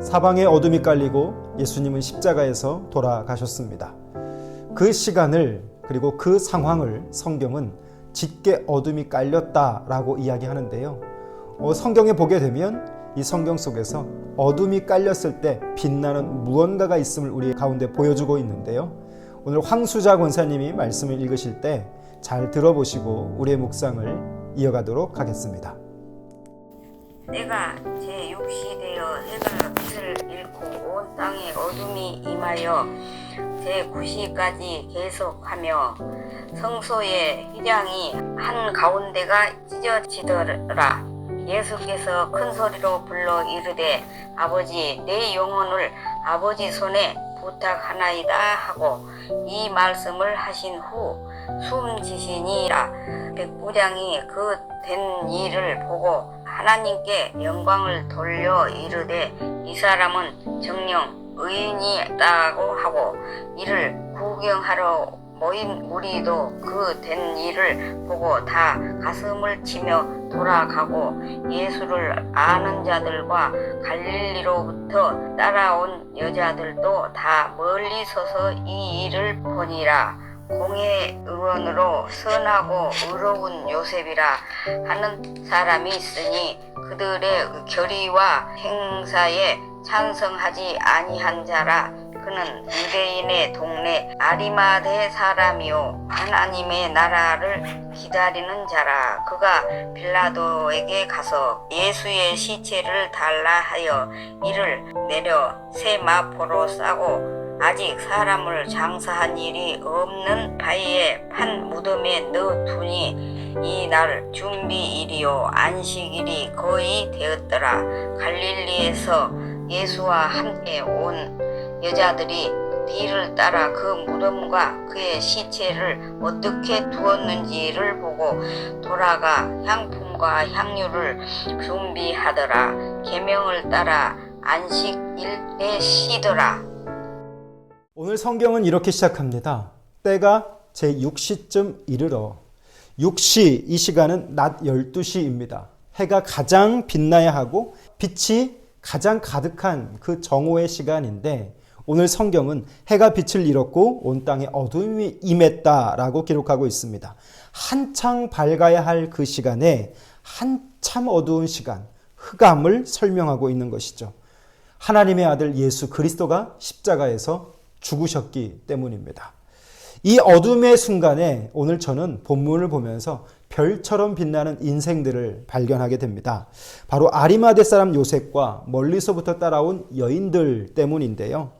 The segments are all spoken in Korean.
사방에 어둠이 깔리고 예수님은 십자가에서 돌아가셨습니다. 그 시간을 그리고 그 상황을 성경은 짙게 어둠이 깔렸다라고 이야기하는데요. 성경에 보게 되면 이 성경 속에서 어둠이 깔렸을 때 빛나는 무언가가 있음을 우리 가운데 보여주고 있는데요. 오늘 황수자 권사님이 말씀을 읽으실 때 잘 들어보시고 우리의 묵상을 이어가도록 하겠습니다. 내가 제6시 되어 해가 빛을 잃고 온 땅에 어둠이 임하여 제9시까지 계속하며 성소의 휘장이 한가운데가 찢어지더라. 예수께서 큰 소리로 불러 이르되 아버지 내 영혼을 아버지 손에 부탁하나이다 하고 이 말씀을 하신 후 숨지시니라. 백부장이 그 된 일을 보고 하나님께 영광을 돌려 이르되 이 사람은 정녕 의인이다고 하고 이를 구경하러 모인 무리도 그 된 일을 보고 다 가슴을 치며 돌아가고 예수를 아는 자들과 갈릴리로부터 따라온 여자들도 다 멀리 서서 이 일을 보니라. 공회의원으로 선하고 의로운 요셉이라 하는 사람이 있으니 그들의 결의와 행사에 찬성하지 아니한 자라. 그는 유대인의 동네 아리마대 사람이요 하나님의 나라를 기다리는 자라. 그가 빌라도에게 가서 예수의 시체를 달라 하여 이를 내려 새 마포로 싸고 아직 사람을 장사한 일이 없는 바위에 판 무덤에 넣어두니 이날 준비일이요 안식일이 거의 되었더라. 갈릴리에서 예수와 함께 온 여자들이 뒤를 따라 그 무덤과 그의 시체를 어떻게 두었는지를 보고 돌아가 향품과 향유를 준비하더라. 계명을 따라 안식일에 쉬더라. 오늘 성경은 이렇게 시작합니다. 때가 제6시쯤 이르러. 6시, 이 시간은 낮 12시입니다. 해가 가장 빛나야 하고 빛이 가장 가득한 그 정오의 시간인데 오늘 성경은 해가 빛을 잃었고 온 땅에 어둠이 임했다라고 기록하고 있습니다. 한창 밝아야 할 그 시간에 한참 어두운 시간, 흑암을 설명하고 있는 것이죠. 하나님의 아들 예수 그리스도가 십자가에서 죽으셨기 때문입니다. 이 어둠의 순간에 오늘 저는 본문을 보면서 별처럼 빛나는 인생들을 발견하게 됩니다. 바로 아리마대 사람 요셉과 멀리서부터 따라온 여인들 때문인데요.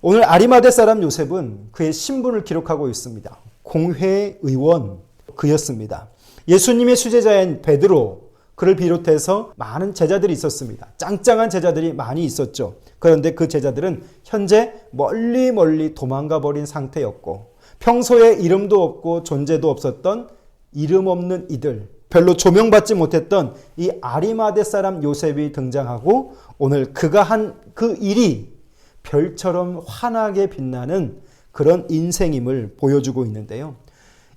오늘 아리마대 사람 요셉은 그의 신분을 기록하고 있습니다. 공회의원 그였습니다. 예수님의 수제자인 베드로, 그를 비롯해서 많은 제자들이 있었습니다. 짱짱한 제자들이 많이 있었죠. 그런데 그 제자들은 현재 멀리 도망가 버린 상태였고 평소에 이름도 없고 존재도 없었던 이름 없는 이들, 별로 조명받지 못했던 이 아리마대 사람 요셉이 등장하고 오늘 그가 한 그 일이 별처럼 환하게 빛나는 그런 인생임을 보여주고 있는데요.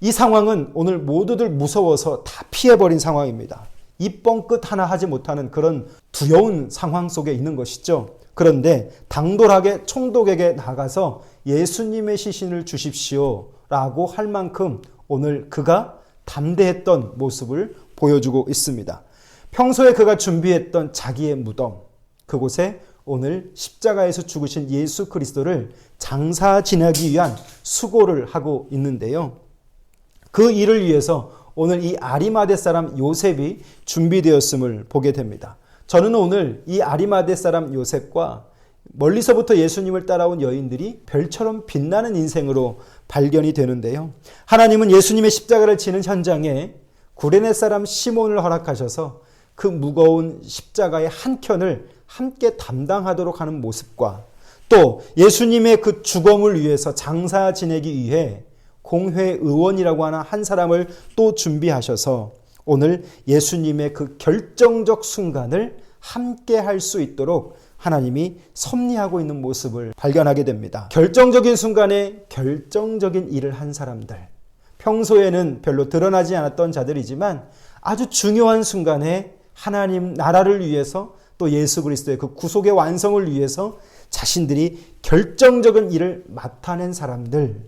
이 상황은 오늘 모두들 무서워서 다 피해버린 상황입니다. 입뻥끝 하나 하지 못하는 그런 두려운 상황 속에 있는 것이죠. 그런데 당돌하게 총독에게 나가서 예수님의 시신을 주십시오 라고 할 만큼 오늘 그가 담대했던 모습을 보여주고 있습니다. 평소에 그가 준비했던 자기의 무덤, 그곳에 오늘 십자가에서 죽으신 예수 그리스도를 장사 지내기 위한 수고를 하고 있는데요. 그 일을 위해서 오늘 이 아리마대 사람 요셉이 준비되었음을 보게 됩니다. 저는 오늘 이 아리마대 사람 요셉과 멀리서부터 예수님을 따라온 여인들이 별처럼 빛나는 인생으로 발견이 되는데요. 하나님은 예수님의 십자가를 지는 현장에 구레네 사람 시몬을 허락하셔서 그 무거운 십자가의 한 켠을 함께 담당하도록 하는 모습과 또 예수님의 그 죽음을 위해서 장사 지내기 위해 공회의원이라고 하는 한 사람을 또 준비하셔서 오늘 예수님의 그 결정적 순간을 함께 할 수 있도록 하나님이 섭리하고 있는 모습을 발견하게 됩니다. 결정적인 순간에 결정적인 일을 한 사람들, 평소에는 별로 드러나지 않았던 자들이지만 아주 중요한 순간에 하나님 나라를 위해서 또 예수 그리스도의 그 구속의 완성을 위해서 자신들이 결정적인 일을 맡아낸 사람들,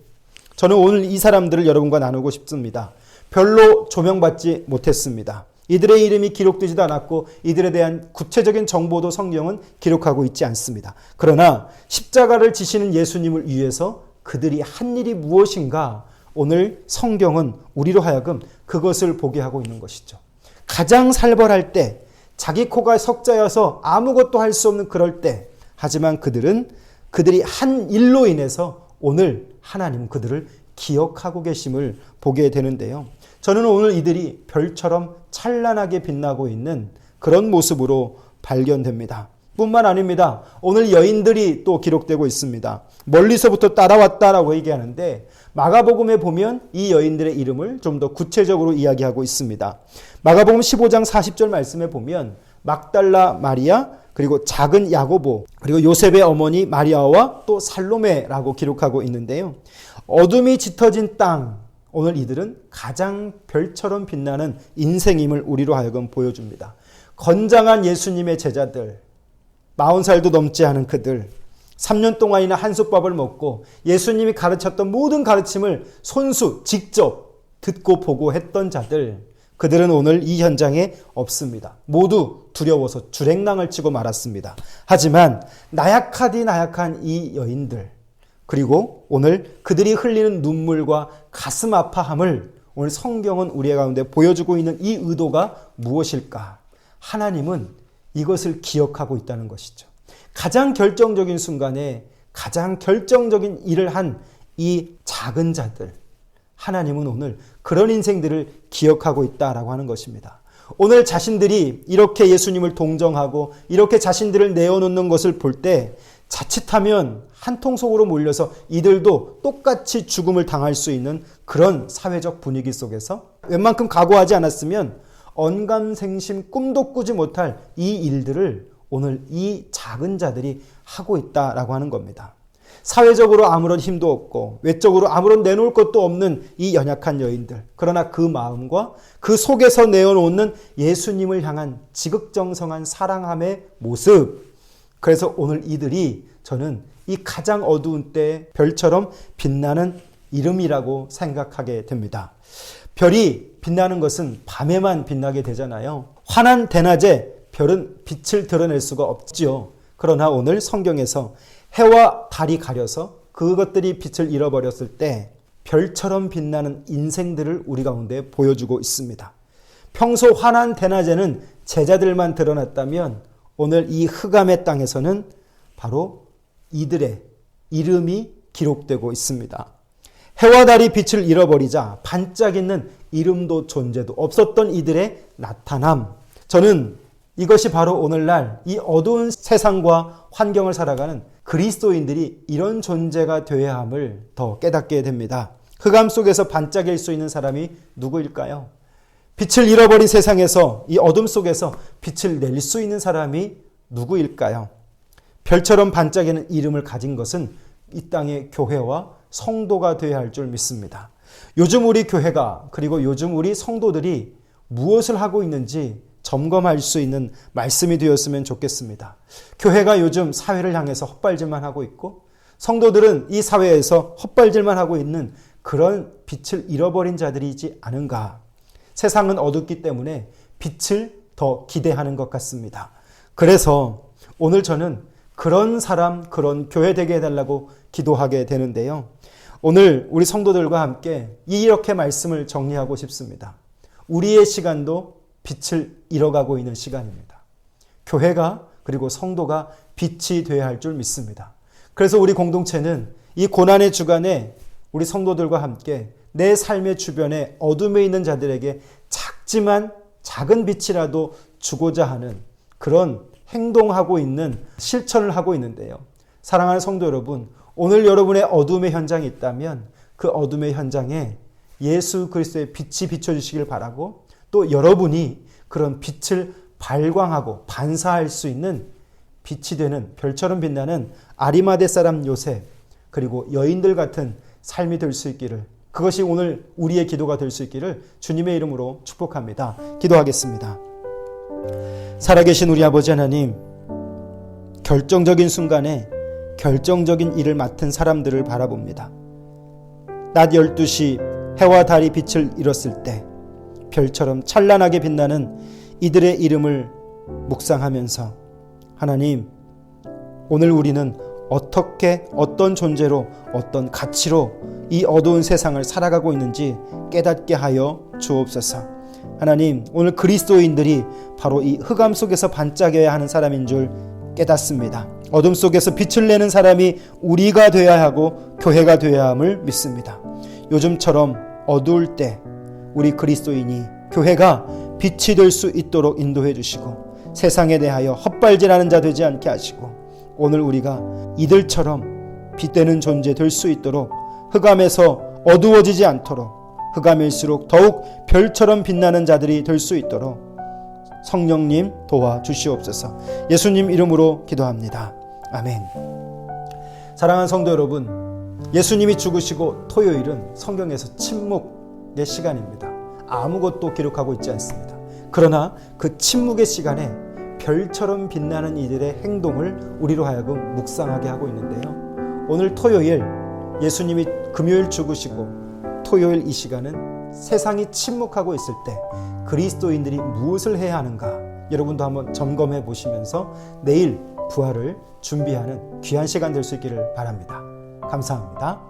저는 오늘 이 사람들을 여러분과 나누고 싶습니다. 별로 조명받지 못했습니다. 이들의 이름이 기록되지도 않았고 이들에 대한 구체적인 정보도 성경은 기록하고 있지 않습니다. 그러나 십자가를 지시는 예수님을 위해서 그들이 한 일이 무엇인가 오늘 성경은 우리로 하여금 그것을 보게 하고 있는 것이죠. 가장 살벌할 때, 자기 코가 석자여서 아무것도 할 수 없는 그럴 때, 하지만 그들이 한 일로 인해서 오늘 하나님 그들을 기억하고 계심을 보게 되는데요. 저는 오늘 이들이 별처럼 찬란하게 빛나고 있는 그런 모습으로 발견됩니다. 뿐만 아닙니다. 오늘 여인들이 또 기록되고 있습니다. 멀리서부터 따라왔다라고 얘기하는데 마가복음에 보면 이 여인들의 이름을 좀 더 구체적으로 이야기하고 있습니다. 마가복음 15장 40절 말씀에 보면 막달라 마리아, 그리고 작은 야고보, 그리고 요셉의 어머니 마리아와 또 살로메라고 기록하고 있는데요. 어둠이 짙어진 땅, 오늘 이들은 가장 별처럼 빛나는 인생임을 우리로 하여금 보여줍니다. 건장한 예수님의 제자들, 40살도 넘지 않은 그들, 3년 동안이나 한솥밥을 먹고 예수님이 가르쳤던 모든 가르침을 손수 직접 듣고 보고 했던 자들, 그들은 오늘 이 현장에 없습니다. 모두 두려워서 주랭랑을 치고 말았습니다. 하지만 나약하디 나약한 이 여인들, 그리고 오늘 그들이 흘리는 눈물과 가슴 아파함을 오늘 성경은 우리 가운데 보여주고 있는 이 의도가 무엇일까? 하나님은 이것을 기억하고 있다는 것이죠. 가장 결정적인 순간에 가장 결정적인 일을 한 이 작은 자들, 하나님은 오늘 그런 인생들을 기억하고 있다라고 하는 것입니다. 오늘 자신들이 이렇게 예수님을 동정하고 이렇게 자신들을 내어놓는 것을 볼 때 자칫하면 한통 속으로 몰려서 이들도 똑같이 죽음을 당할 수 있는 그런 사회적 분위기 속에서 웬만큼 각오하지 않았으면 언감생심 꿈도 꾸지 못할 이 일들을 오늘 이 작은 자들이 하고 있다라고 하는 겁니다. 사회적으로 아무런 힘도 없고 외적으로 아무런 내놓을 것도 없는 이 연약한 여인들, 그러나 그 마음과 그 속에서 내어놓는 예수님을 향한 지극정성한 사랑함의 모습, 그래서 오늘 이들이 저는 이 가장 어두운 때 별처럼 빛나는 이름이라고 생각하게 됩니다. 별이 빛나는 것은 밤에만 빛나게 되잖아요. 환한 대낮에 별은 빛을 드러낼 수가 없지요. 그러나 오늘 성경에서 해와 달이 가려서 그것들이 빛을 잃어버렸을 때 별처럼 빛나는 인생들을 우리 가운데 보여주고 있습니다. 평소 환한 대낮에는 제자들만 드러났다면 오늘 이 흑암의 땅에서는 바로 이들의 이름이 기록되고 있습니다. 해와 달이 빛을 잃어버리자 반짝이는 이름도 존재도 없었던 이들의 나타남, 저는 이것이 바로 오늘날 이 어두운 세상과 환경을 살아가는 그리스도인들이 이런 존재가 되어야 함을 더 깨닫게 됩니다. 흑암 속에서 반짝일 수 있는 사람이 누구일까요? 빛을 잃어버린 세상에서 이 어둠 속에서 빛을 낼 수 있는 사람이 누구일까요? 별처럼 반짝이는 이름을 가진 것은 이 땅의 교회와 성도가 되어야 할 줄 믿습니다. 요즘 우리 교회가, 그리고 요즘 우리 성도들이 무엇을 하고 있는지 점검할 수 있는 말씀이 되었으면 좋겠습니다. 교회가 요즘 사회를 향해서 헛발질만 하고 있고 성도들은 이 사회에서 헛발질만 하고 있는 그런 빛을 잃어버린 자들이지 않은가. 세상은 어둡기 때문에 빛을 더 기대하는 것 같습니다. 그래서 오늘 저는 그런 사람, 그런 교회 되게 해달라고 기도하게 되는데요. 오늘 우리 성도들과 함께 이렇게 말씀을 정리하고 싶습니다. 우리의 시간도 빛을 잃어가고 있는 시간입니다. 교회가, 그리고 성도가 빛이 되어야 할 줄 믿습니다. 그래서 우리 공동체는 이 고난의 주간에 우리 성도들과 함께 내 삶의 주변에 어둠에 있는 자들에게 작지만 작은 빛이라도 주고자 하는 그런 행동하고 있는, 실천을 하고 있는데요. 사랑하는 성도 여러분, 오늘 여러분의 어둠의 현장이 있다면 그 어둠의 현장에 예수 그리스도의 빛이 비춰주시길 바라고, 또 여러분이 그런 빛을 발광하고 반사할 수 있는 빛이 되는 별처럼 빛나는 아리마대 사람 요셉 그리고 여인들 같은 삶이 될 수 있기를, 그것이 오늘 우리의 기도가 될 수 있기를 주님의 이름으로 축복합니다. 기도하겠습니다. 살아계신 우리 아버지 하나님, 결정적인 순간에 결정적인 일을 맡은 사람들을 바라봅니다. 낮 12시 해와 달이 빛을 잃었을 때 별처럼 찬란하게 빛나는 이들의 이름을 묵상하면서 하나님, 오늘 우리는 어떻게 어떤 존재로 어떤 가치로 이 어두운 세상을 살아가고 있는지 깨닫게 하여 주옵소서. 하나님, 오늘 그리스도인들이 바로 이 흑암 속에서 반짝여야 하는 사람인 줄 깨닫습니다. 어둠 속에서 빛을 내는 사람이 우리가 되어야 하고 교회가 되어야 함을 믿습니다. 요즘처럼 어두울 때 우리 그리스도인이, 교회가 빛이 될 수 있도록 인도해 주시고 세상에 대하여 헛발질하는 자 되지 않게 하시고 오늘 우리가 이들처럼 빛되는 존재 될 수 있도록, 흑암에서 어두워지지 않도록, 흑암일수록 더욱 별처럼 빛나는 자들이 될 수 있도록 성령님 도와주시옵소서. 예수님 이름으로 기도합니다. 아멘. 사랑하는 성도 여러분, 예수님이 죽으시고 토요일은 성경에서 침묵의 시간입니다. 아무것도 기록하고 있지 않습니다. 그러나 그 침묵의 시간에 별처럼 빛나는 이들의 행동을 우리로 하여금 묵상하게 하고 있는데요. 오늘 토요일, 예수님이 금요일 죽으시고 토요일 이 시간은 세상이 침묵하고 있을 때 그리스도인들이 무엇을 해야 하는가, 여러분도 한번 점검해 보시면서 내일 부활을 준비하는 귀한 시간 될 수 있기를 바랍니다. 감사합니다.